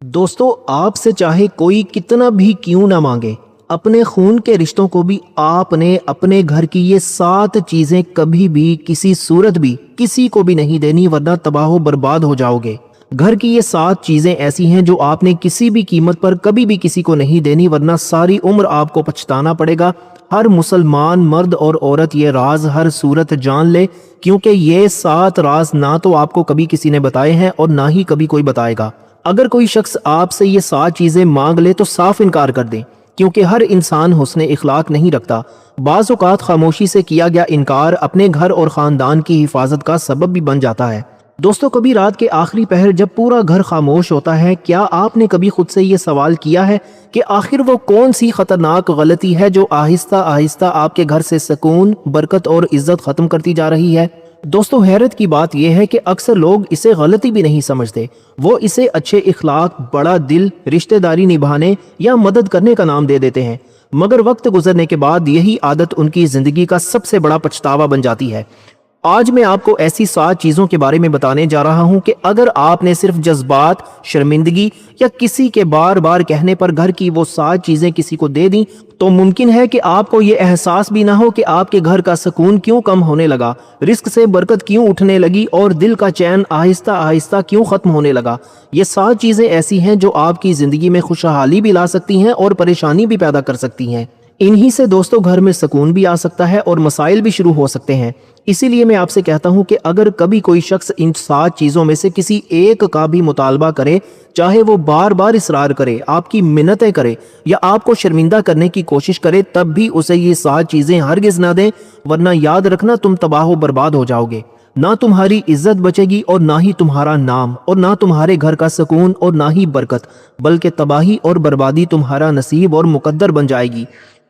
दोस्तों, आपसे चाहे कोई कितना भी क्यों ना मांगे, अपने खून के रिश्तों को भी आपने अपने घर की ये 7 चीजें कभी भी किसी सूरत भी किसी को भी नहीं देनी, वरना तबाह बर्बाद हो जाओगे। घर की ये 7 चीजें ऐसी हैं जो आपने किसी भी कीमत पर कभी भी किसी को नहीं देनी, वरना सारी उम्र आपको पछताना पड़ेगा। हर मुसलमान मर्द और औरत ये राज हर सूरत जान ले, क्योंकि ये 7 राज ना तो आपको कभी किसी ने बताए हैं और ना ही कभी कोई बताएगा। अगर कोई शख्स आपसे ये 7 चीजें मांग ले तो साफ इनकार कर दें, क्योंकि हर इंसान हुस्न इखलाक नहीं रखता। बाज़ औक़ात खामोशी से किया गया इनकार अपने घर और ख़ानदान की हिफाजत का सबब भी बन जाता है। दोस्तों, कभी रात के आखिरी पहर जब पूरा घर खामोश होता है, क्या आपने कभी खुद से ये सवाल किया है कि आखिर वो कौन सी खतरनाक गलती है जो आहिस्ता आहिस्ता आपके घर से सुकून, बरकत और इज्जत खत्म करती जा रही है? दोस्तों, हैरत की बात यह है कि अक्सर लोग इसे गलती भी नहीं समझते। वो इसे अच्छे इखलाक, बड़ा दिल, रिश्तेदारी निभाने या मदद करने का नाम दे देते हैं, मगर वक्त गुजरने के बाद यही आदत उनकी जिंदगी का सबसे बड़ा पछतावा बन जाती है। आज मैं आपको ऐसी 7 चीजों के बारे में बताने जा रहा हूं कि अगर आपने सिर्फ जज्बात, शर्मिंदगी या किसी के बार बार कहने पर घर की वो 7 चीजें किसी को दे दी, तो मुमकिन है कि आपको ये एहसास भी ना हो कि आपके घर का सुकून क्यों कम होने लगा, रिस्क से बरकत क्यों उठने लगी और दिल का चैन आहिस्ता आहिस्ता क्यों खत्म होने लगा। ये 7 चीजें ऐसी हैं जो आपकी जिंदगी में खुशहाली भी ला सकती हैं और परेशानी भी पैदा कर सकती हैं। इन्हीं से दोस्तों घर में सुकून भी आ सकता है और मसाइल भी शुरू हो सकते हैं। इसीलिए मैं आपसे कहता हूं कि अगर कभी कोई शख्स इन 7 चीजों में से किसी एक का भी मुतालबा करे, चाहे वो बार बार इसरार करे, आपकी मिन्नतें करे या आपको शर्मिंदा करने की कोशिश करे, तब भी उसे ये 7 चीजें हरगिज ना दें, वरना याद रखना तुम तबाह बर्बाद हो जाओगे। ना तुम्हारी इज्जत बचेगी और ना ही तुम्हारा नाम, और ना तुम्हारे घर का सुकून और ना ही बरकत, बल्कि तबाही और बर्बादी तुम्हारा नसीब और मुकद्दर बन जाएगी।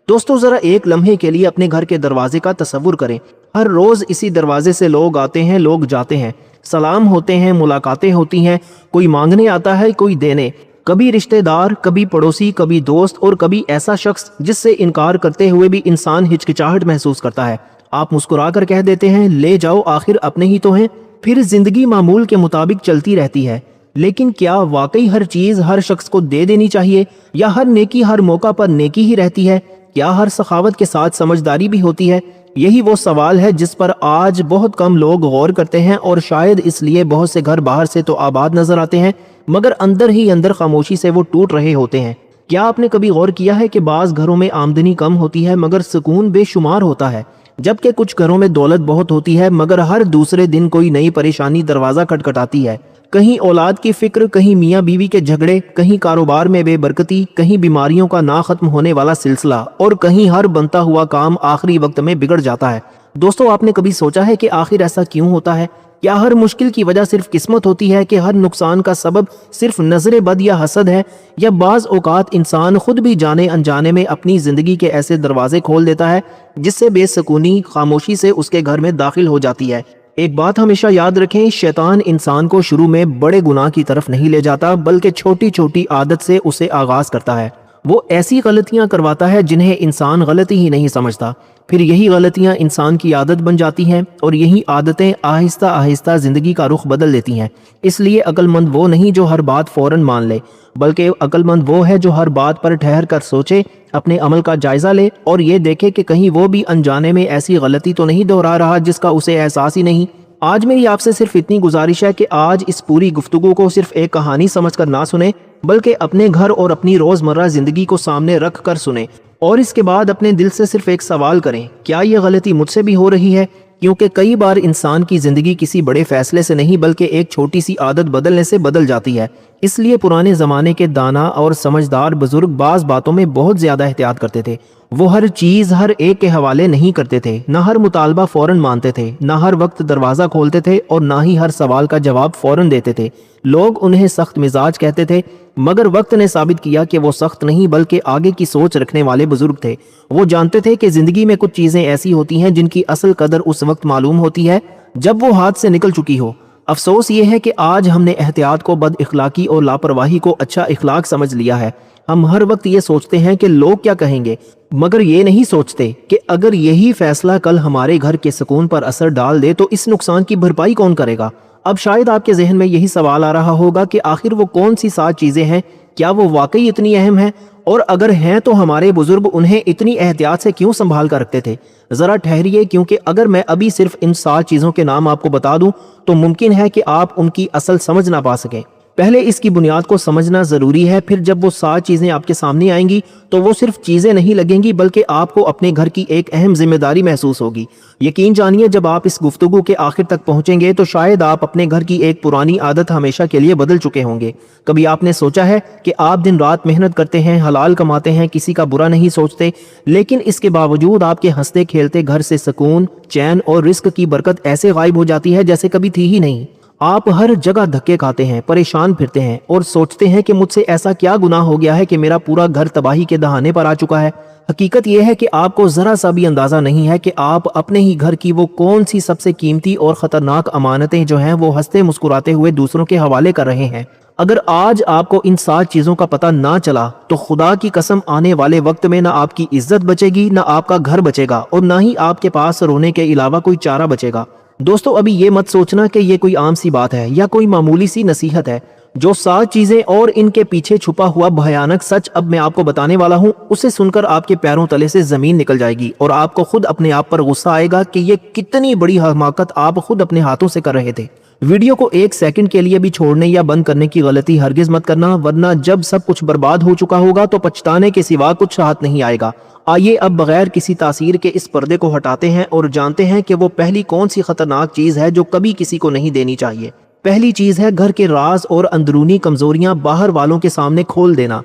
दोस्तों, जरा एक लम्हे के लिए अपने घर के दरवाजे का तसव्वुर करें। हर रोज इसी दरवाजे से लोग आते हैं, लोग जाते हैं, सलाम होते हैं, मुलाकातें होती हैं, कोई मांगने आता है, कोई देने। कभी रिश्तेदार, कभी पड़ोसी, कभी दोस्त और कभी ऐसा शख्स जिससे इनकार करते हुए भी इंसान हिचकिचाहट महसूस करता है। आप मुस्कुरा कर कह देते हैं, ले जाओ, आखिर अपने ही तो हैं। फिर जिंदगी मामूल के मुताबिक चलती रहती है। लेकिन क्या वाकई हर चीज हर शख्स को दे देनी चाहिए, या हर नेकी हर मौका पर नेकी ही रहती है? क्या हर सखावत के साथ समझदारी भी होती है? यही वो सवाल है जिस पर आज बहुत कम लोग गौर करते हैं, और शायद इसलिए बहुत से घर बाहर से तो आबाद नजर आते हैं, मगर अंदर ही अंदर खामोशी से वो टूट रहे होते हैं। क्या आपने कभी गौर किया है कि बाज़ घरों में आमदनी कम होती है मगर सुकून बेशुमार होता है, जबकि कुछ घरों में दौलत बहुत होती है मगर हर दूसरे दिन कोई नई परेशानी दरवाज़ा खटखटाती है? कहीं औलाद की फिक्र, कहीं मियाँ बीवी के झगड़े, कहीं कारोबार में बेबरकती, कहीं बीमारियों का ना खत्म होने वाला सिलसिला, और कहीं हर बनता हुआ काम आखिरी वक्त में बिगड़ जाता है। दोस्तों, आपने कभी सोचा है कि आखिर ऐसा क्यों होता है? क्या हर मुश्किल की वजह सिर्फ किस्मत होती है कि हर नुकसान का सबब सिर्फ नजर बद या हसद है, या बाज़ औक़ात इंसान खुद भी जाने अनजाने में अपनी जिंदगी के ऐसे दरवाजे खोल देता है जिससे बेसुकूनी खामोशी से उसके घर में दाखिल हो जाती है? एक बात हमेशा याद रखें, शैतान इंसान को शुरू में बड़े गुनाह की तरफ नहीं ले जाता, बल्कि छोटी छोटी आदत से उसे आगाज करता है। वो ऐसी गलतियां करवाता है जिन्हें इंसान गलती ही नहीं समझता। फिर यही गलतियां इंसान की आदत बन जाती हैं, और यही आदतें आहिस्ता आहिस्ता जिंदगी का रुख बदल देती हैं। इसलिए अक्लमंद वो नहीं जो हर बात फौरन मान ले, बल्कि अक्लमंद वो है जो हर बात पर ठहर कर सोचे, अपने अमल का जायजा ले और ये देखे कि कहीं वो भी अनजाने में ऐसी गलती तो नहीं दोहरा रहा जिसका उसे एहसास ही नहीं। आज मेरी आपसे सिर्फ इतनी गुजारिश है कि आज इस पूरी गुफ्तगू को सिर्फ एक कहानी समझकर ना सुने, बल्कि अपने घर और अपनी रोजमर्रा जिंदगी को सामने रख कर सुने, और इसके बाद अपने दिल से सिर्फ एक सवाल करें, क्या ये गलती मुझसे भी हो रही है? क्योंकि कई बार इंसान की जिंदगी किसी बड़े फैसले से नहीं बल्कि एक छोटी सी आदत बदलने से बदल जाती है। इसलिए पुराने जमाने के दाना और समझदार बुजुर्ग बाज बातों में बहुत ज्यादा एहतियात करते थे। वो हर चीज हर एक के हवाले नहीं करते थे, ना हर मुतालबा फौरन मानते थे, ना हर वक्त दरवाजा खोलते थे, और ना ही हर सवाल का जवाब फौरन देते थे। लोग उन्हें सख्त मिजाज कहते थे, मगर वक्त ने साबित किया कि वो सख्त नहीं बल्कि आगे की सोच रखने वाले बुजुर्ग थे। वो जानते थे कि जिंदगी में कुछ चीजें ऐसी होती हैं जिनकी असल कदर उस वक्त मालूम होती है जब वो हाथ से निकल चुकी हो। अफसोस ये है कि आज हमने एहतियात को बद इखलाकी और लापरवाही को अच्छा इखलाक समझ लिया है। हम हर वक्त ये सोचते हैं कि लोग क्या कहेंगे, मगर ये नहीं सोचते कि अगर यही फैसला कल हमारे घर के सुकून पर असर डाल दे तो इस नुकसान की भरपाई कौन करेगा। اب شاید آپ کے ذہن میں یہی سوال آ رہا ہوگا کہ آخر وہ کون سی 7 چیزیں ہیں، کیا وہ واقعی اتنی اہم ہیں، اور اگر ہیں تو ہمارے بزرگ انہیں اتنی احتیاط سے کیوں سنبھال کر رکھتے تھے؟ ذرا ٹھہریے، کیونکہ اگر میں ابھی صرف ان 7 چیزوں کے نام آپ کو بتا دوں تو ممکن ہے کہ آپ ان کی اصل سمجھ نہ پا سکیں۔ پہلے اس کی بنیاد کو سمجھنا ضروری ہے، پھر جب وہ 7 چیزیں آپ کے سامنے آئیں گی تو وہ صرف چیزیں نہیں لگیں گی، بلکہ آپ کو اپنے گھر کی ایک اہم ذمہ داری محسوس ہوگی۔ یقین جانیے، جب آپ اس گفتگو کے آخر تک پہنچیں گے تو شاید آپ اپنے گھر کی ایک پرانی عادت ہمیشہ کے لیے بدل چکے ہوں گے۔ کبھی آپ نے سوچا ہے کہ آپ دن رات محنت کرتے ہیں، حلال کماتے ہیں، کسی کا برا نہیں سوچتے، لیکن اس کے باوجود آپ کے ہنستے کھیلتے گھر سے سکون، چین اور رزق کی برکت ایسے غائب ہو جاتی ہے جیسے کبھی تھی ہی نہیں۔ آپ ہر جگہ دھکے کھاتے ہیں، پریشان پھرتے ہیں اور سوچتے ہیں کہ مجھ سے ایسا کیا گناہ ہو گیا ہے کہ میرا پورا گھر تباہی کے دہانے پر آ چکا ہے۔ حقیقت یہ ہے کہ آپ کو ذرا سا بھی اندازہ نہیں ہے کہ آپ اپنے ہی گھر کی وہ کون سی سب سے قیمتی اور خطرناک امانتیں جو ہیں وہ ہنستے مسکراتے ہوئے دوسروں کے حوالے کر رہے ہیں۔ اگر آج آپ کو ان 7 چیزوں کا پتہ نہ چلا تو خدا کی قسم آنے والے وقت میں نہ آپ کی عزت بچے گی، نہ آپ کا گھر بچے گا، اور نہ ہی آپ کے پاس رونے کے علاوہ کوئی چارہ بچے گا۔ دوستو، ابھی یہ مت سوچنا کہ یہ کوئی عام سی بات ہے یا کوئی معمولی سی نصیحت ہے۔ جو 7 چیزیں اور ان کے پیچھے چھپا ہوا بھیانک سچ اب میں آپ کو بتانے والا ہوں، اسے سن کر آپ کے پیروں تلے سے زمین نکل جائے گی اور آپ کو خود اپنے آپ پر غصہ آئے گا کہ یہ کتنی بڑی حماقت آپ خود اپنے ہاتھوں سے کر رہے تھے۔ ویڈیو کو 1 سیکنڈ کے لیے بھی چھوڑنے یا بند کرنے کی غلطی ہرگز مت کرنا، ورنہ جب سب کچھ برباد ہو چکا ہوگا تو پچھتانے کے سوا کچھ ہاتھ نہیں آئے گا۔ آئیے اب بغیر کسی تاثیر کے اس پردے کو ہٹاتے ہیں اور جانتے ہیں کہ وہ پہلی کون سی خطرناک چیز ہے جو کبھی کسی کو نہیں دینی چاہیے۔ پہلی چیز ہے گھر کے راز اور اندرونی کمزوریاں باہر والوں کے سامنے کھول دینا۔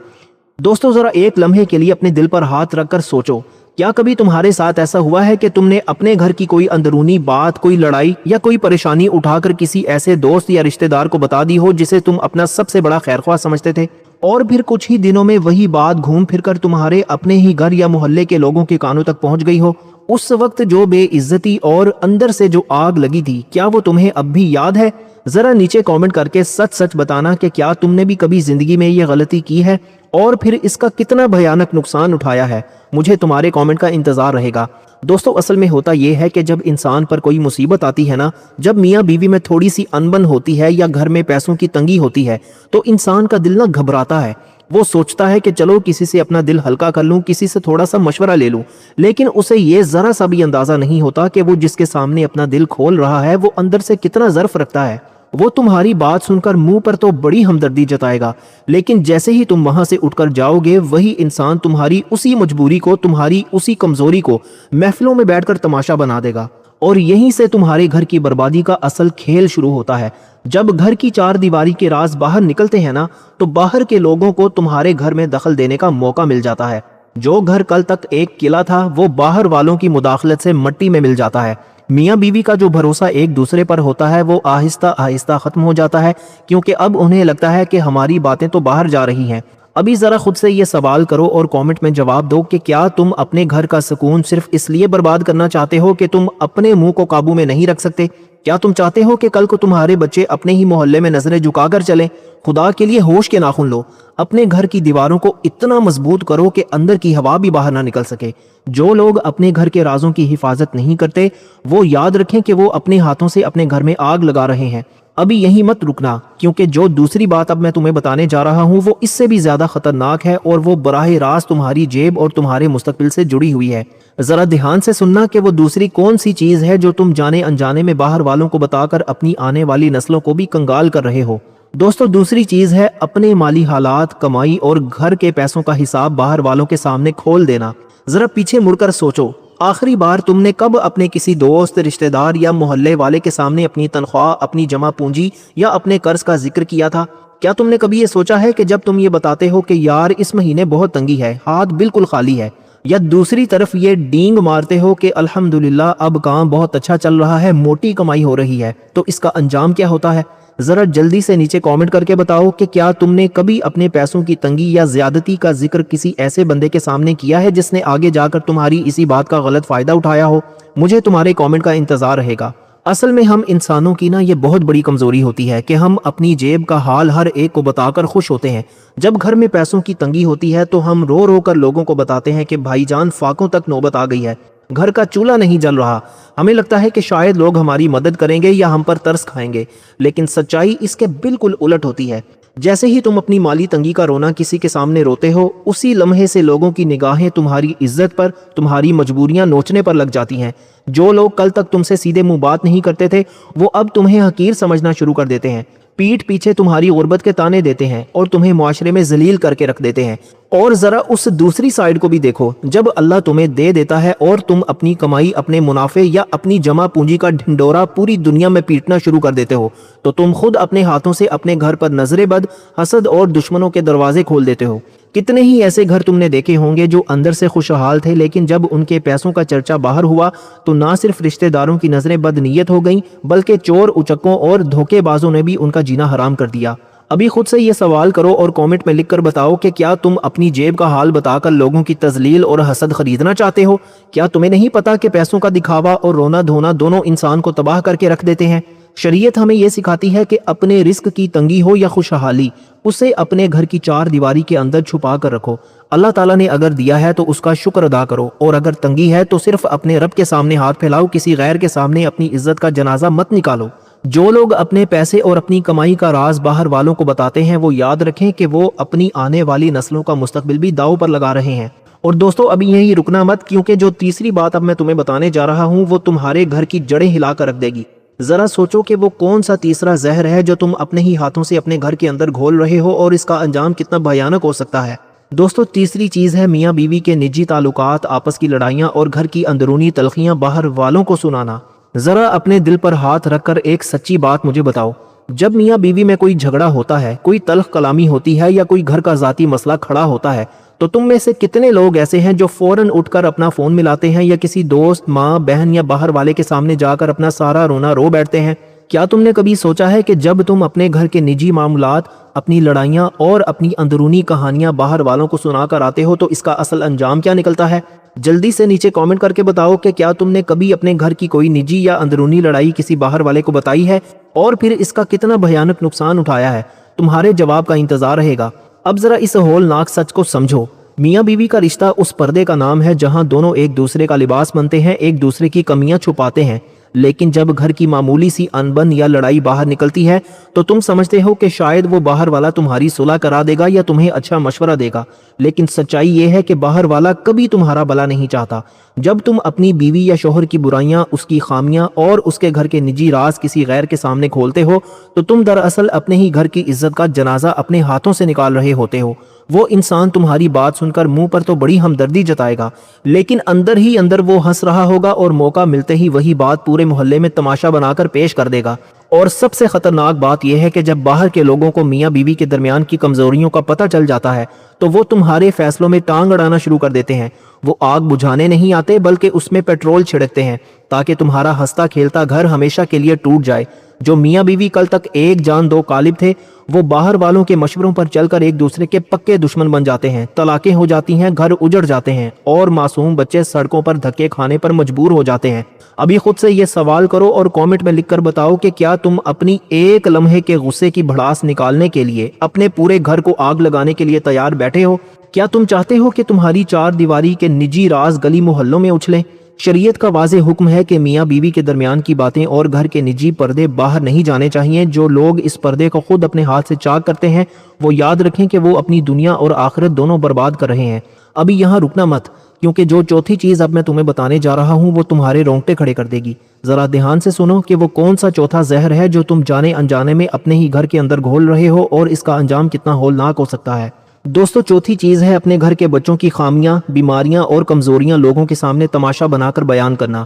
دوستو، ذرا ایک لمحے کے لیے اپنے دل پر ہاتھ رکھ کر سوچو، کیا کبھی تمہارے ساتھ ایسا ہوا ہے کہ تم نے اپنے گھر کی کوئی اندرونی بات، کوئی لڑائی یا کوئی پریشانی اٹھا کر کسی ایسے دوست یا رشتہ دار کو بتا دی ہو جسے تم اپنا سب سے بڑا خیرخواہ سمجھتے تھے، اور پھر کچھ ہی دنوں میں وہی بات گھوم پھر کر تمہارے اپنے ہی گھر یا محلے کے لوگوں کے کانوں تک پہنچ گئی ہو؟ اس وقت جو بے عزتی اور اندر سے جو آگ لگی تھی، کیا وہ تمہیں اب بھی یاد ہے؟ ذرا نیچے کامنٹ کر کے سچ سچ بتانا کہ کیا تم نے بھی کبھی زندگی میں یہ غلطی کی ہے اور پھر اس کا کتنا بھیانک نقصان اٹھایا ہے۔ مجھے تمہارے کامنٹ کا انتظار رہے گا۔ دوستو، اصل میں ہوتا یہ ہے کہ جب انسان پر کوئی مصیبت آتی ہے نا، جب میاں بیوی میں تھوڑی سی انبن ہوتی ہے یا گھر میں پیسوں کی تنگی ہوتی ہے تو انسان کا دل نہ گھبراتا ہے۔ وہ سوچتا ہے کہ چلو کسی سے اپنا دل ہلکا کر لوں، کسی سے تھوڑا سا مشورہ لے لوں، لیکن اسے یہ ذرا سا بھی اندازہ نہیں ہوتا کہ وہ جس کے سامنے اپنا دل کھول رہا ہے وہ اندر سے کتنا ظرف رکھتا ہے۔ وہ تمہاری بات سن کر منہ پر تو بڑی ہمدردی جتائے گا، لیکن جیسے ہی تم وہاں سے اٹھ کر جاؤ گے وہی انسان تمہاری اسی مجبوری کو، تمہاری اسی کمزوری کو محفلوں میں بیٹھ کر تماشا بنا دے گا، اور یہیں سے تمہارے گھر کی بربادی کا اصل کھیل شروع ہوتا ہے۔ جب گھر کی 4 دیواری کے راز باہر نکلتے ہیں نا تو باہر کے لوگوں کو تمہارے گھر میں دخل دینے کا موقع مل جاتا ہے۔ جو گھر کل تک ایک قلعہ تھا وہ باہر والوں کی مداخلت سے مٹی میں مل جاتا ہے۔ میاں بیوی کا جو بھروسہ ایک دوسرے پر ہوتا ہے وہ آہستہ آہستہ ختم ہو جاتا ہے، کیونکہ اب انہیں لگتا ہے کہ ہماری باتیں تو باہر جا رہی ہیں۔ ابھی ذرا خود سے یہ سوال کرو اور کامنٹ میں جواب دو کہ کیا تم اپنے گھر کا سکون صرف اس لیے برباد کرنا چاہتے ہو کہ تم اپنے منہ کو قابو میں نہیں رکھ سکتے؟ کیا تم چاہتے ہو کہ کل کو تمہارے بچے اپنے ہی محلے میں نظریں جھکا کر چلیں؟ خدا کے لیے ہوش کے ناخن لو، اپنے گھر کی دیواروں کو اتنا مضبوط کرو کہ اندر کی ہوا بھی باہر نہ نکل سکے۔ جو لوگ اپنے گھر کے رازوں کی حفاظت نہیں کرتے وہ یاد رکھیں کہ وہ اپنے ہاتھوں سے اپنے گھر میں آگ لگا رہے ہیں۔ ابھی یہیں مت رکنا، کیونکہ جو دوسری بات اب میں تمہیں بتانے جا رہا ہوں وہ اس سے بھی زیادہ خطرناک ہے، اور وہ براہ راست تمہاری جیب اور تمہارے مستقبل سے جڑی ہوئی ہے۔ ذرا دھیان سے سننا کہ وہ دوسری کون سی چیز ہے جو تم جانے انجانے میں باہر والوں کو بتا کر اپنی آنے والی نسلوں کو بھی کنگال کر رہے ہو۔ دوستو، دوسری چیز ہے اپنے مالی حالات، کمائی اور گھر کے پیسوں کا حساب باہر والوں کے سامنے کھول دینا۔ ذرا پیچھے مڑ کر سوچو، آخری بار تم نے کب اپنے کسی دوست، رشتہ دار یا محلے والے کے سامنے اپنی تنخواہ، اپنی جمع پونجی یا اپنے قرض کا ذکر کیا تھا؟ کیا تم نے کبھی یہ سوچا ہے کہ جب تم یہ بتاتے ہو کہ یار اس مہینے بہت تنگی ہے، ہاتھ بالکل خالی ہے، یا دوسری طرف یہ ڈینگ مارتے ہو کہ الحمدللہ اب کام بہت اچھا چل رہا ہے، موٹی کمائی ہو رہی ہے، تو اس کا انجام کیا ہوتا ہے؟ ذرا جلدی سے نیچے کامنٹ کر کے بتاؤ کہ کیا تم نے کبھی اپنے پیسوں کی تنگی یا زیادتی کا ذکر کسی ایسے بندے کے سامنے کیا ہے جس نے آگے جا کر تمہاری اسی بات کا غلط فائدہ اٹھایا ہو؟ مجھے تمہارے کامنٹ کا انتظار رہے گا۔ اصل میں ہم انسانوں کی نا یہ بہت بڑی کمزوری ہوتی ہے کہ ہم اپنی جیب کا حال ہر ایک کو بتا کر خوش ہوتے ہیں۔ جب گھر میں پیسوں کی تنگی ہوتی ہے تو ہم رو رو کر لوگوں کو بتاتے ہیں کہ بھائی جان فاقوں تک نوبت آ گئی ہے۔ घर का चूल्हा नहीं जल रहा। हमें लगता है कि शायद लोग हमारी मदद करेंगे या हम पर तरस खाएंगे, लेकिन सच्चाई इसके बिल्कुल उलट होती है। जैसे ही तुम अपनी माली तंगी का रोना किसी के सामने रोते हो, उसी लम्हे से लोगों की निगाहें तुम्हारी इज्जत पर, तुम्हारी मजबूरियां नोचने पर लग जाती हैं। जो लोग कल तक तुमसे सीधे मुंह बात नहीं करते थे, वो अब तुम्हें हकीर समझना शुरू कर देते हैं। पीठ पीछे तुम्हारी गुर्बत के ताने देते हैं और तुम्हें मुआशरे में जलील करके रख देते हैं। और जरा उस दूसरी साइड को भी देखो, जब अल्लाह तुम्हें दे देता है और तुम अपनी कमाई, अपने मुनाफे या अपनी जमा पूंजी का ढिंडोरा पूरी दुनिया में पीटना शुरू कर देते हो, तो तुम खुद अपने हाथों से अपने घर पर नजरे बद, हसद और दुश्मनों के दरवाजे खोल देते हो। कितने ही ऐसे घर तुमने देखे होंगे जो अंदर से खुशहाल थे, लेकिन जब उनके पैसों का चर्चा बाहर हुआ तो ना सिर्फ रिश्तेदारों की नजरें बदनीयत हो गईं, बल्कि चोर, उचक्कों और धोखेबाजों ने भी उनका जीना हराम कर दिया। अभी खुद से ये सवाल करो और कमेंट में लिखकर बताओ कि क्या तुम अपनी जेब का हाल बताकर लोगों की तजलील और हसद खरीदना चाहते हो? क्या तुम्हें नहीं पता कि पैसों का दिखावा और रोना धोना दोनों इंसान को तबाह करके रख देते हैं? शरीयत हमें यह सिखाती है कि अपने रिस्क की तंगी हो या खुशहाली, उसे अपने घर की चार दीवारी के अंदर छुपा कर रखो। अल्लाह ताला ने अगर दिया है तो उसका शुक्र अदा करो, और अगर तंगी है तो सिर्फ अपने रब के सामने हाथ फैलाओ, किसी गैर के सामने अपनी इज्जत का जनाजा मत निकालो। जो लोग अपने पैसे और अपनी कमाई का राज बाहर वालों को बताते हैं, वो याद रखें कि वो अपनी आने वाली नस्लों का मुस्तकबिल भी दांव पर लगा रहे हैं। और दोस्तों, अभी यही रुकना मत, क्योंकि जो तीसरी बात अब मैं तुम्हें बताने जा रहा हूँ वो तुम्हारे घर की जड़ें हिला कर रख देगी। जरा सोचो कि वो कौन सा तीसरा जहर है जो तुम अपने ही हाथों से अपने घर के अंदर घोल रहे हो, और इसका अंजाम कितना भयानक हो सकता है। दोस्तों, तीसरी चीज है मियाँ बीवी के निजी ताल्लुकात, आपस की लड़ाइयाँ और घर की अंदरूनी तलखियाँ बाहर वालों को सुनाना। जरा अपने दिल पर हाथ रखकर एक सच्ची बात मुझे बताओ, जब मियाँ बीवी में कोई झगड़ा होता है, कोई तल्ख कलामी होती है या कोई घर का जाती मसला खड़ा होता है, तो तुम में से कितने लोग ऐसे हैं जो फौरन उठकर अपना फोन मिलाते हैं या किसी दोस्त, माँ, बहन या बाहर वाले के सामने जाकर अपना सारा रोना रो बैठते हैं? क्या तुमने कभी सोचा है कि जब तुम अपने घर के निजी मामलात, अपनी लड़ाइयाँ और अपनी अंदरूनी कहानियां बाहर वालों को सुनाकर आते हो तो इसका असल अंजाम क्या निकलता है? जल्दी से नीचे कमेंट करके बताओ कि क्या तुमने कभी अपने घर की कोई निजी या अंदरूनी लड़ाई किसी बाहर वाले को बताई है और फिर इसका कितना भयानक नुकसान उठाया है? तुम्हारे जवाब का इंतजार रहेगा। अब जरा इस होलनाक सच को समझो। मियाँ बीवी का रिश्ता उस पर्दे का नाम है जहां दोनों एक दूसरे का लिबास बनते हैं, एक दूसरे की कमियां छुपाते हैं। लेकिन जब घर की मामूली सी अनबन या लड़ाई बाहर निकलती है तो तुम समझते हो कि शायद वो बाहर वाला तुम्हारी सुलह करा देगा या तुम्हें अच्छा मशवरा देगा, लेकिन सच्चाई ये है कि बाहर वाला कभी तुम्हारा भला नहीं चाहता। जब तुम अपनी बीवी या शोहर की बुराइयां, उसकी खामियां और उसके घर के निजी राज किसी गैर के सामने खोलते हो तो तुम दरअसल अपने ही घर की इज्जत का जनाजा अपने हाथों से निकाल रहे होते हो। वो इंसान तुम्हारी बात सुनकर मुंह पर तो बड़ी हमदर्दी जताएगा, लेकिन अंदर ही अंदर वो हंस रहा होगा और मौका मिलते ही वही बात पूरे मोहल्ले में तमाशा बनाकर पेश कर देगा। और सबसे खतरनाक बात यह है कि जब बाहर के लोगों को मियाँ बीवी के दरमियान की कमजोरियों का पता चल जाता है तो वो तुम्हारे फैसलों में टांग अड़ाना शुरू कर देते हैं। वो आग बुझाने नहीं आते बल्कि उसमें पेट्रोल छिड़कते हैं ताकि तुम्हारा हंसता खेलता घर हमेशा के लिए टूट जाए। जो मियाँ बीवी कल तक एक जान दो कालिब थे, वो बाहर वालों के मशवरों पर चलकर एक दूसरे के पक्के दुश्मन बन जाते हैं। तलाकें हो जाती हैं, घर उजड़ जाते हैं और मासूम बच्चे सड़कों पर धक्के खाने पर मजबूर हो जाते हैं। अभी खुद से ये सवाल करो और कमेंट में लिखकर बताओ कि क्या तुम अपनी एक लम्हे के गुस्से की भड़ास निकालने के लिए अपने पूरे घर को आग लगाने के लिए तैयार बैठे हो? क्या तुम चाहते हो कि तुम्हारी चार दीवारी के निजी राज गली मोहल्लों में उछलें? शरीयत का वाज़े हुक्म है कि मियाँ बीवी के दरमियान की बातें और घर के निजी पर्दे बाहर नहीं जाने चाहिए। जो लोग इस पर्दे को खुद अपने हाथ से चाक करते हैं वो याद रखें कि वो अपनी दुनिया और आखिरत दोनों बर्बाद कर रहे हैं। अभी यहाँ रुकना मत, क्योंकि जो चौथी चीज़ अब मैं तुम्हें बताने जा रहा हूँ वो तुम्हारे रोंगटे खड़े कर देगी। ज़रा ध्यान से सुनो कि वो कौन सा चौथा जहर है जो तुम जाने अनजाने में अपने ही घर के अंदर घोल रहे हो और इसका अंजाम कितना होलनाक हो सकता है। दोस्तों, चौथी चीज़ है अपने घर के बच्चों की खामियां, बीमारियां और कमजोरियां लोगों के सामने तमाशा बनाकर बयान करना।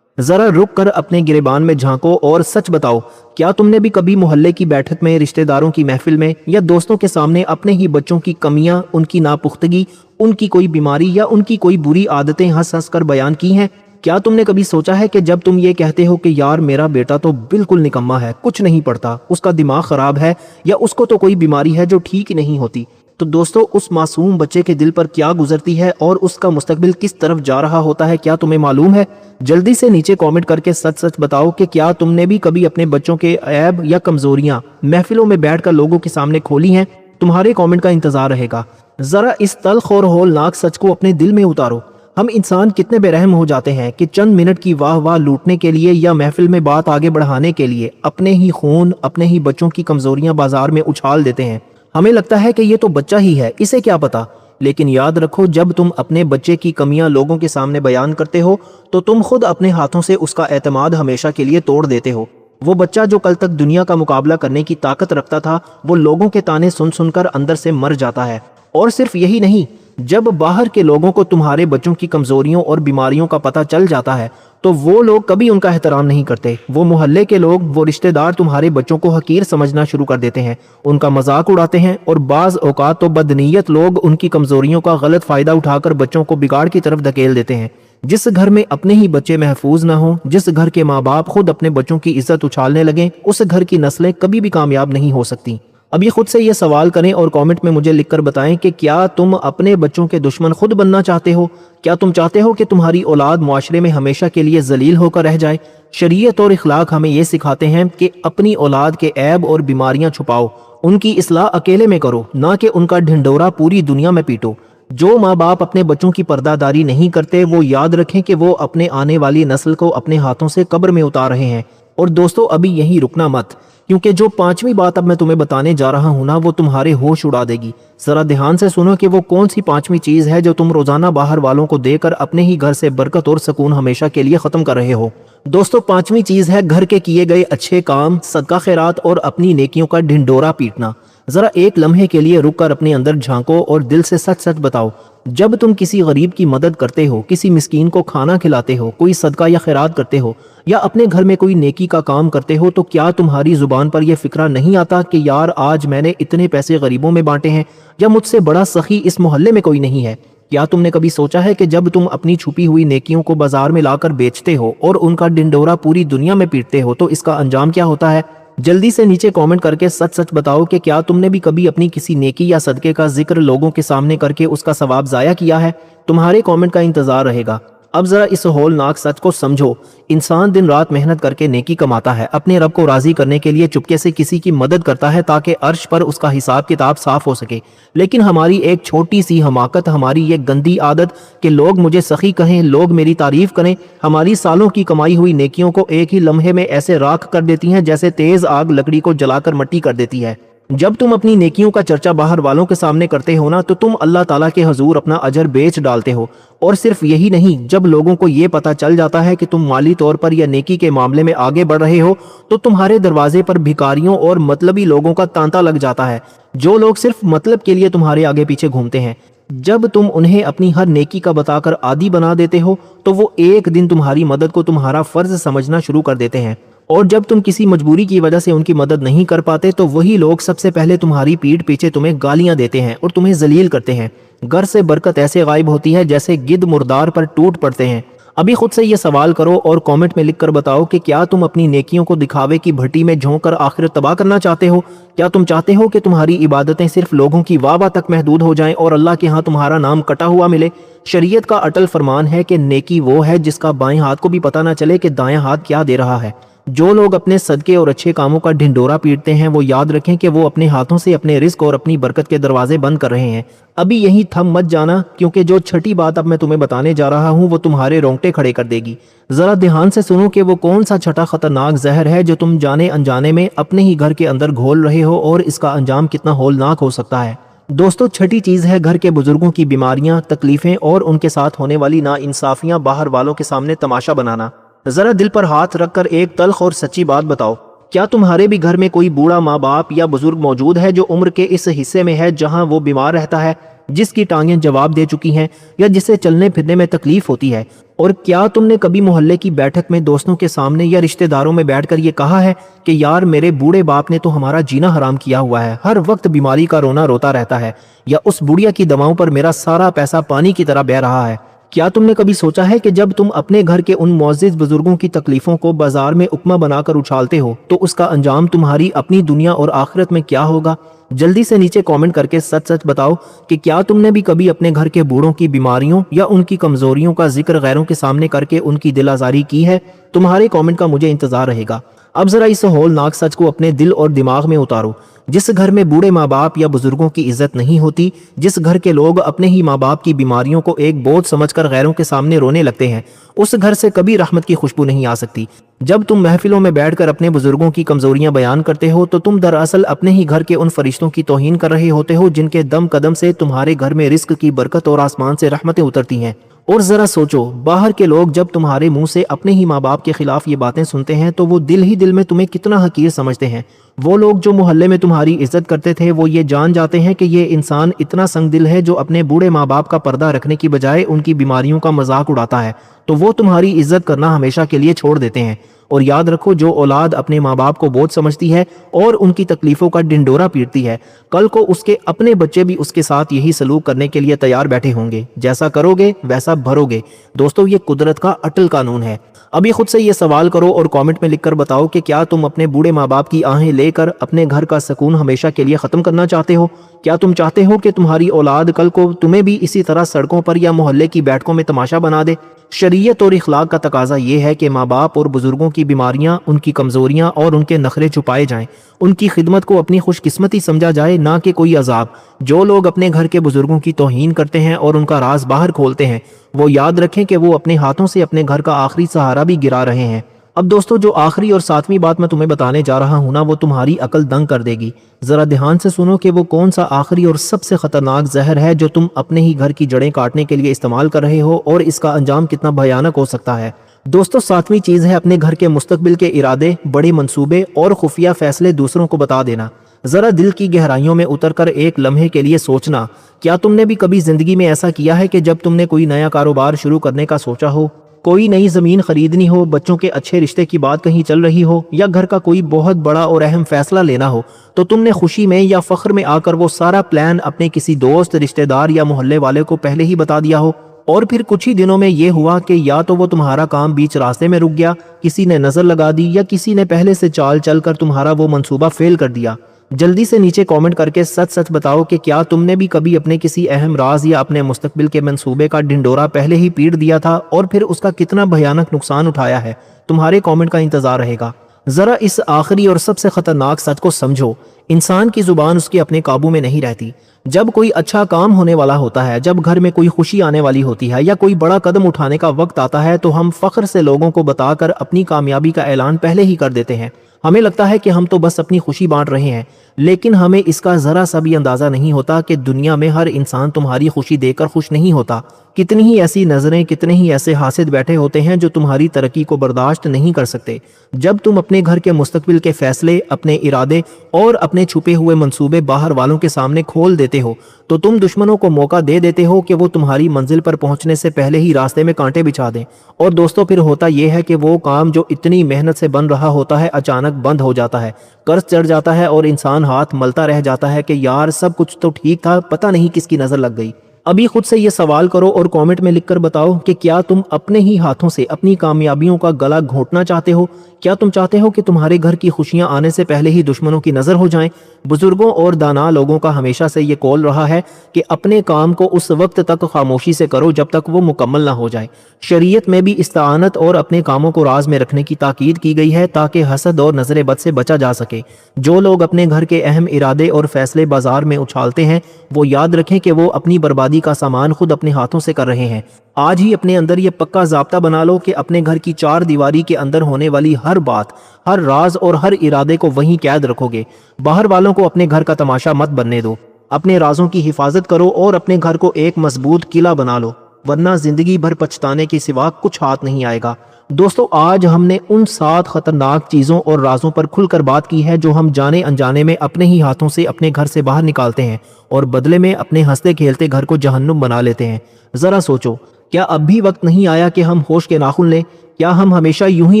जरा रुक कर अपने गिरेबान में झांको और सच बताओ, क्या तुमने भी कभी मोहल्ले की बैठक में, रिश्तेदारों की महफिल में या दोस्तों के सामने अपने ही बच्चों की कमियां, उनकी नापुख्तगी, उनकी कोई बीमारी या उनकी कोई बुरी आदतें हंस हंस कर बयान की हैं? क्या तुमने कभी सोचा है कि जब तुम ये कहते हो कि यार मेरा बेटा तो बिल्कुल निकम्मा है, कुछ नहीं पढ़ता, उसका दिमाग खराब है या उसको तो कोई बीमारी है जो ठीक ही नहीं होती, तो दोस्तों उस मासूम बच्चे के दिल पर क्या गुजरती है और उसका मुस्तकबिल किस तरफ जा रहा होता है, क्या तुम्हें मालूम है? जल्दी से नीचे कमेंट करके सच सच बताओ कि क्या तुमने भी कभी अपने बच्चों के ऐब या कमजोरियां महफिलों में बैठकर लोगों के सामने खोली हैं? तुम्हारे कमेंट का इंतजार रहेगा। जरा इस तल्ख और होलनाक सच को अपने दिल में उतारो। ہم انسان کتنے بے رحم ہو جاتے ہیں کہ چند منٹ کی واہ واہ لوٹنے کے لیے یا محفل میں بات آگے بڑھانے کے لیے اپنے ہی خون، اپنے ہی بچوں کی کمزوریاں بازار میں اچھال دیتے ہیں۔ ہمیں لگتا ہے کہ یہ تو بچہ ہی ہے، اسے کیا پتا، لیکن یاد رکھو جب تم اپنے بچے کی کمیاں لوگوں کے سامنے بیان کرتے ہو تو تم خود اپنے ہاتھوں سے اس کا اعتماد ہمیشہ کے لیے توڑ دیتے ہو۔ وہ بچہ جو کل تک دنیا کا مقابلہ کرنے کی طاقت رکھتا تھا، وہ لوگوں کے تانے سن سن کر اندر سے مر جاتا ہے۔ اور صرف یہی نہیں، جب باہر کے لوگوں کو تمہارے بچوں کی کمزوریوں اور بیماریوں کا پتہ چل جاتا ہے تو وہ لوگ کبھی ان کا احترام نہیں کرتے۔ وہ محلے کے لوگ، وہ رشتہ دار تمہارے بچوں کو حقیر سمجھنا شروع کر دیتے ہیں، ان کا مذاق اڑاتے ہیں، اور بعض اوقات تو بدنیت لوگ ان کی کمزوریوں کا غلط فائدہ اٹھا کر بچوں کو بگاڑ کی طرف دھکیل دیتے ہیں۔ جس گھر میں اپنے ہی بچے محفوظ نہ ہوں، جس گھر کے ماں باپ خود اپنے بچوں کی عزت اچھالنے لگیں، اس گھر کی نسلیں کبھی بھی کامیاب نہیں ہو سکتی۔ ابھی خود سے یہ سوال کریں اور کامنٹ میں مجھے لکھ کر بتائیں کہ کیا تم اپنے بچوں کے دشمن خود بننا چاہتے ہو؟ کیا تم چاہتے ہو کہ تمہاری اولاد معاشرے میں ہمیشہ کے لیے ذلیل ہو کر رہ جائے؟ شریعت اور اخلاق ہمیں یہ سکھاتے ہیں کہ اپنی اولاد کے عیب اور بیماریاں چھپاؤ، ان کی اصلاح اکیلے میں کرو، نہ کہ ان کا ڈھنڈورا پوری دنیا میں پیٹو۔ جو ماں باپ اپنے بچوں کی پردہ داری نہیں کرتے، وہ یاد رکھیں کہ وہ اپنے آنے والی نسل کو اپنے ہاتھوں سے قبر میں اتار رہے ہیں۔ اور دوستو، ابھی یہی رکنا مت، کیونکہ جو پانچویں بات اب میں تمہیں بتانے جا رہا ہوں نا، وہ تمہارے ہوش اڑا دے گی۔ ذرا دھیان سے سنو کہ وہ کون سی پانچویں چیز ہے جو تم روزانہ باہر والوں کو دے کر اپنے ہی گھر سے برکت اور سکون ہمیشہ کے لیے ختم کر رہے ہو۔ دوستو، پانچویں چیز ہے گھر کے کیے گئے اچھے کام، صدقہ خیرات اور اپنی نیکیوں کا ڈھنڈورا پیٹنا۔ ذرا ایک لمحے کے لیے رک کر اپنے اندر جھانکو اور دل سے سچ سچ بتاؤ، جب تم کسی غریب کی مدد کرتے ہو، کسی مسکین کو کھانا کھلاتے ہو، کوئی صدقہ یا خیرات کرتے ہو، یا اپنے گھر میں کوئی نیکی کا کام کرتے ہو، تو کیا تمہاری زبان پر یہ فکرہ نہیں آتا کہ یار آج میں نے اتنے پیسے غریبوں میں بانٹے ہیں، یا مجھ سے بڑا سخی اس محلے میں کوئی نہیں ہے؟ کیا تم نے کبھی سوچا ہے کہ جب تم اپنی چھپی ہوئی نیکیوں کو بازار میں لا کر بیچتے ہو اور ان کا ڈنڈورا پوری دنیا میں پیٹتے ہو تو اس کا انجام کیا ہوتا ہے؟ جلدی سے نیچے کامنٹ کر کے سچ سچ بتاؤ کہ کیا تم نے بھی کبھی اپنی کسی نیکی یا صدقے کا ذکر لوگوں کے سامنے کر کے اس کا ثواب ضائع کیا ہے؟ تمہارے کامنٹ کا انتظار رہے گا۔ اب ذرا اس ہولناک سچ کو سمجھو، انسان دن رات محنت کر کے نیکی کماتا ہے، اپنے رب کو راضی کرنے کے لیے چپکے سے کسی کی مدد کرتا ہے تاکہ عرش پر اس کا حساب کتاب صاف ہو سکے۔ لیکن ہماری ایک چھوٹی سی حماقت، ہماری یہ گندی عادت کہ لوگ مجھے سخی کہیں، لوگ میری تعریف کریں، ہماری سالوں کی کمائی ہوئی نیکیوں کو ایک ہی لمحے میں ایسے راکھ کر دیتی ہیں جیسے تیز آگ لکڑی کو جلا کر مٹی کر دیتی ہے۔ جب تم اپنی نیکیوں کا چرچا باہر والوں کے سامنے کرتے ہو نا، تو تم اللہ تعالیٰ کے حضور اپنا اجر بیچ ڈالتے ہو۔ اور صرف یہی نہیں، جب لوگوں کو یہ پتا چل جاتا ہے کہ تم مالی طور پر یا نیکی کے معاملے میں آگے بڑھ رہے ہو تو تمہارے دروازے پر بھکاریوں اور مطلبی لوگوں کا تانتا لگ جاتا ہے، جو لوگ صرف مطلب کے لیے تمہارے آگے پیچھے گھومتے ہیں۔ جب تم انہیں اپنی ہر نیکی کا بتا کر عادی بنا دیتے ہو تو وہ ایک دن تمہاری مدد کو تمہارا فرض سمجھنا شروع کر دیتے ہیں، اور جب تم کسی مجبوری کی وجہ سے ان کی مدد نہیں کر پاتے تو وہی لوگ سب سے پہلے تمہاری پیٹھ پیچھے تمہیں گالیاں دیتے ہیں اور تمہیں ذلیل کرتے ہیں۔ گھر سے برکت ایسے غائب ہوتی ہے جیسے گدھ مردار پر ٹوٹ پڑتے ہیں۔ ابھی خود سے یہ سوال کرو اور کامنٹ میں لکھ کر بتاؤ کہ کیا تم اپنی نیکیوں کو دکھاوے کی بھٹی میں جھونک کر آخرت تباہ کرنا چاہتے ہو؟ کیا تم چاہتے ہو کہ تمہاری عبادتیں صرف لوگوں کی واہ واہ تک محدود ہو جائیں اور اللہ کے ہاں تمہارا نام کٹا ہوا ملے؟ شریعت کا اٹل فرمان ہے کہ نیکی وہ ہے جس کا بائیں ہاتھ کو بھی پتہ نہ چلے کہ دائیں ہاتھ کیا دے رہا ہے۔ جو لوگ اپنے صدقے اور اچھے کاموں کا ڈھنڈورا پیٹتے ہیں وہ یاد رکھیں کہ وہ اپنے ہاتھوں سے اپنے رزق اور اپنی برکت کے دروازے بند کر رہے ہیں۔ ابھی یہی تھم مت جانا، کیونکہ جو چھٹی بات اب میں تمہیں بتانے جا رہا ہوں وہ تمہارے رونگٹے کھڑے کر دے گی۔ ذرا دھیان سے سنو کہ وہ کون سا چھٹا خطرناک زہر ہے جو تم جانے انجانے میں اپنے ہی گھر کے اندر گھول رہے ہو، اور اس کا انجام کتنا ہولناک ہو سکتا ہے۔ دوستو، چھٹی چیز ہے گھر کے بزرگوں کی بیماریاں، تکلیفیں اور ان کے ساتھ ہونے والی ناانصافیاں باہر والوں کے سامنے تماشا بنانا۔ ذرا دل پر ہاتھ رکھ کر ایک تلخ اور سچی بات بتاؤ، کیا تمہارے بھی گھر میں کوئی بوڑھا ماں باپ یا بزرگ موجود ہے جو عمر کے اس حصے میں ہے جہاں وہ بیمار رہتا ہے، جس کی ٹانگیں جواب دے چکی ہیں یا جسے چلنے پھرنے میں تکلیف ہوتی ہے؟ اور کیا تم نے کبھی محلے کی بیٹھک میں دوستوں کے سامنے یا رشتہ داروں میں بیٹھ کر یہ کہا ہے کہ یار میرے بوڑھے باپ نے تو ہمارا جینا حرام کیا ہوا ہے، ہر وقت بیماری کا رونا روتا رہتا ہے، یا اس بڑھیا کی دواؤں پر میرا سارا پیسہ پانی کی طرح بہہ رہا ہے؟ کیا تم نے کبھی سوچا ہے کہ جب تم اپنے گھر کے ان معزز بزرگوں کی تکلیفوں کو بازار میں اکما بنا کر اچھالتے ہو تو اس کا انجام تمہاری اپنی دنیا اور آخرت میں کیا ہوگا؟ جلدی سے نیچے کامنٹ کر کے سچ سچ بتاؤ کہ کیا تم نے بھی کبھی اپنے گھر کے بوڑھوں کی بیماریوں یا ان کی کمزوریوں کا ذکر غیروں کے سامنے کر کے ان کی دل آزاری کی ہے؟ تمہارے کامنٹ کا مجھے انتظار رہے گا۔ अब जरा इस हौलनाक सच को अपने दिल और दिमाग में उतारो। जिस घर में बूढ़े माँ बाप या बुजुर्गों की इज्जत नहीं होती, जिस घर के लोग अपने ही माँ बाप की बीमारियों को एक बोझ समझकर गैरों के सामने रोने लगते हैं, उस घर से कभी रहमत की खुशबू नहीं आ सकती। जब तुम महफिलों में बैठकर अपने बुजुर्गों की कमजोरियां बयान करते हो तो तुम दरअसल अपने ही घर के उन फरिश्तों की तौहीन कर रहे होते हो जिनके दम कदम से तुम्हारे घर में रिस्क की बरकत और आसमान से रहमतें उतरती हैं। और जरा सोचो, बाहर के लोग जब तुम्हारे मुंह से अपने ही माँ बाप के खिलाफ ये बातें सुनते हैं तो वो दिल ही दिल में तुम्हें कितना हकीर समझते हैं। वो लोग जो मोहल्ले में तुम्हारी इज्जत करते थे, वो ये जान जाते हैं कि ये इंसान इतना संग दिल है जो अपने बूढ़े माँ बाप का पर्दा रखने की बजाय उनकी बीमारियों का मजाक उड़ाता है, तो वो तुम्हारी इज्जत करना हमेशा के लिए छोड़ देते हैं। और याद रखो, जो औलाद अपने माँ बाप को बोझ समझती है और उनकी तकलीफों का ढिंडोरा पीटती है, कल को उसके अपने बच्चे भी उसके साथ यही सलूक करने के लिए तैयार बैठे होंगे। जैसा करोगे वैसा भरोगे। दोस्तों, ये कुदरत का अटल कानून है। अभी खुद से ये सवाल करो और कमेंट में लिखकर बताओ कि क्या तुम अपने बूढ़े माँ बाप की आहें लेकर अपने घर का सुकून हमेशा के लिए ख़त्म करना चाहते हो? क्या तुम चाहते हो कि तुम्हारी औलाद कल को तुम्हें भी इसी तरह सड़कों पर या मोहल्ले की बैठकों में तमाशा बना दे? शरीयत और इखलाक का तकाजा ये है कि माँ बाप और बुजुर्गों की बीमारियां, उनकी कमजोरियां और उनके नखरे छुपाए जाएं। उनकी खिदमत को अपनी खुशकिस्मती समझा जाए, ना कि कोई अजाब। जो लोग अपने घर के बुजुर्गों की तौहीन करते हैं और उनका राज बाहर खोलते हैं, वो याद रखें कि वो अपने हाथों से अपने घर का आखिरी सहारा भी गिरा रहे हैं। अब दोस्तों, जो आखिरी और सातवीं बात मैं तुम्हें बताने जा रहा हूं ना, वो तुम्हारी अकल दंग कर देगी। जरा ध्यान से सुनो कि वो कौन सा आखिरी और सबसे खतरनाक जहर है जो तुम अपने ही घर की जड़ें काटने के लिए इस्तेमाल कर रहे हो, और इसका अंजाम कितना भयानक हो सकता है। दोस्तों, सातवीं चीज है अपने घर के मुस्तकबिल के इरादे, बड़े मंसूबे और खुफिया फैसले दूसरों को बता देना। जरा दिल की गहराइयों में उतरकर एक लम्हे के लिए सोचना, क्या तुमने भी कभी जिंदगी में ऐसा किया है कि जब तुमने कोई नया कारोबार शुरू करने का सोचा हो, कोई नई जमीन खरीदनी हो, बच्चों के अच्छे रिश्ते की बात कहीं चल रही हो, या घर का कोई बहुत बड़ा और अहम फैसला लेना हो, तो तुमने खुशी में या फख्र में आकर वो सारा प्लान अपने किसी दोस्त, रिश्तेदार या मोहल्ले वाले को पहले ही बता दिया हो, और फिर कुछ ही दिनों में ये हुआ कि या तो वो तुम्हारा काम बीच रास्ते में रुक गया, किसी ने नजर लगा दी, या किसी ने पहले से चाल चलकर तुम्हारा वो मंसूबा फेल कर दिया। जल्दी से नीचे कमेंट करके सच सच बताओ कि क्या तुमने भी कभी अपने किसी अहम राज या अपने मुस्तकबिल के मंसूबे का ढिंडोरा पहले ही पीट दिया था और फिर उसका कितना भयानक नुकसान उठाया है? तुम्हारे कमेंट का इंतजार रहेगा। जरा इस आखिरी और सबसे खतरनाक सच को समझो, इंसान की जुबान उसके अपने काबू में नहीं रहती। जब कोई अच्छा काम होने वाला होता है, जब घर में कोई खुशी आने वाली होती है, या कोई बड़ा कदम उठाने का वक्त आता है, तो हम फख्र से लोगों को बताकर अपनी कामयाबी का ऐलान पहले ही कर देते हैं। हमें लगता है कि हम तो बस अपनी खुशी बांट रहे हैं, लेकिन हमें इसका जरा सा भी अंदाजा नहीं होता कि दुनिया में हर इंसान तुम्हारी खुशी देकर खुश नहीं होता। कितनी ही ऐसी नजरें, कितने ही ऐसे हासिद बैठे होते हैं जो तुम्हारी तरक्की को बर्दाश्त नहीं कर सकते। जब तुम अपने घर के मुस्तकबिल के फैसले, अपने इरादे और अपने छुपे हुए मंसूबे बाहर वालों के सामने खोल देते हो, तो तुम दुश्मनों को मौका दे देते हो कि वो तुम्हारी मंजिल पर पहुंचने से पहले ही रास्ते में कांटे बिछा दें। और दोस्तों, फिर होता यह है कि वो काम जो इतनी मेहनत से बन रहा होता है, अचानक बंद हो जाता है, कर्ज चढ़ जाता है और इंसान हाथ मलता रह जाता है कि यार सब कुछ तो ठीक था, पता नहीं किसकी नजर लग गई। अभी खुद से ये सवाल करो और कमेंट में लिखकर बताओ कि क्या तुम अपने ही हाथों से अपनी कामयाबियों का गला घोंटना चाहते हो? क्या तुम चाहते हो कि तुम्हारे घर की खुशियां आने से पहले ही दुश्मनों की नजर हो जाएं? बुजुर्गों और दाना लोगों का हमेशा से ये कौल रहा है कि अपने काम को उस वक्त तक खामोशी से करो जब तक वो मुकम्मल ना हो जाए। शरीयत में भी इस्ताअनत और अपने कामों को राज में रखने की ताकीद की गई है ताकि हसद और नजर बद से बचा जा सके। जो लोग अपने घर के अहम इरादे और फैसले बाजार में उछालते हैं, वो याद रखें कि वो अपनी बर्बादी का सामान खुद अपने हाथों से कर रहे हैं। आज ही अपने अंदर ये पक्का ज़ाब्ता बना लो कि अपने घर की चार दीवारी के अंदर होने वाली हर बात, हर राज और हर इरादे को वहीं कैद रखोगे। बाहर वालों को अपने घर का तमाशा मत बनने दो। अपने राजों की हिफाजत करो और अपने घर को एक मजबूत किला बना लो, वरना जिंदगी भर पछताने के सिवा कुछ हाथ नहीं आएगा। दोस्तों, आज हमने उन 7 खतरनाक चीज़ों और राजों पर खुलकर बात की है जो हम जाने अनजाने में अपने ही हाथों से अपने घर से बाहर निकालते हैं और बदले में अपने हंसते खेलते घर को जहन्नुम बना लेते हैं। जरा सोचो, क्या अब भी वक्त नहीं आया कि हम होश के नाखून लें? क्या हम हमेशा यूं ही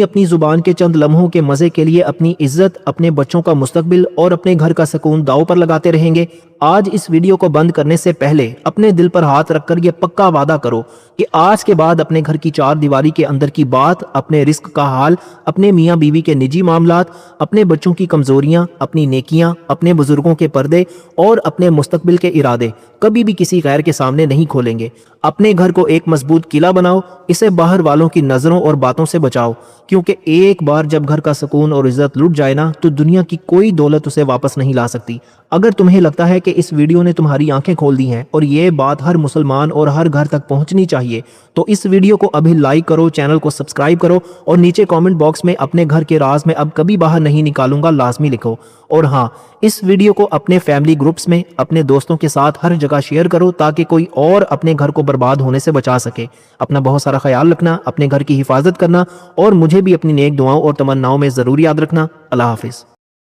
अपनी जुबान के चंद लम्हों के मजे के लिए अपनी इज्जत, अपने बच्चों का मुस्तकबिल और अपने घर का सुकून दांव पर लगाते रहेंगे? आज इस वीडियो को बंद करने से पहले अपने दिल पर हाथ रखकर यह पक्का वादा करो कि आज के बाद अपने घर की चार दीवारी के अंदर की बात, अपने रिस्क का हाल, अपने मियाँ बीवी के निजी मामलात, अपने बच्चों की कमजोरियां, अपनी नेकियां, अपने बुजुर्गों के पर्दे और अपने मुस्तकबिल के इरादे कभी भी किसी गैर के सामने नहीं खोलेंगे। अपने घर को एक मजबूत किला बनाओ, इसे बाहर वालों की नजरों और باتوں سے بچاؤ، کیونکہ ایک بار جب گھر کا سکون اور عزت لٹ جائے نا تو دنیا کی کوئی دولت اسے واپس نہیں لا سکتی۔ اگر تمہیں لگتا ہے کہ اس ویڈیو نے تمہاری آنکھیں کھول دی ہیں اور یہ بات ہر مسلمان اور ہر گھر تک پہنچنی چاہیے تو اس ویڈیو کو ابھی لائک کرو، چینل کو سبسکرائب کرو اور نیچے کامنٹ باکس میں اپنے گھر کے راز میں اب کبھی باہر نہیں نکالوں گا لازمی لکھو۔ اور ہاں، اس ویڈیو کو اپنے فیملی گروپس میں اپنے دوستوں کے ساتھ ہر جگہ شیئر کرو تاکہ کوئی اور اپنے گھر کو برباد ہونے سے بچا سکے۔ اپنا بہت سارا خیال رکھنا، اپنے گھر کی حفاظت کرنا اور مجھے بھی اپنی نیک دعاؤں اور تمناؤں میں ضرور یاد رکھنا۔ اللہ حافظ۔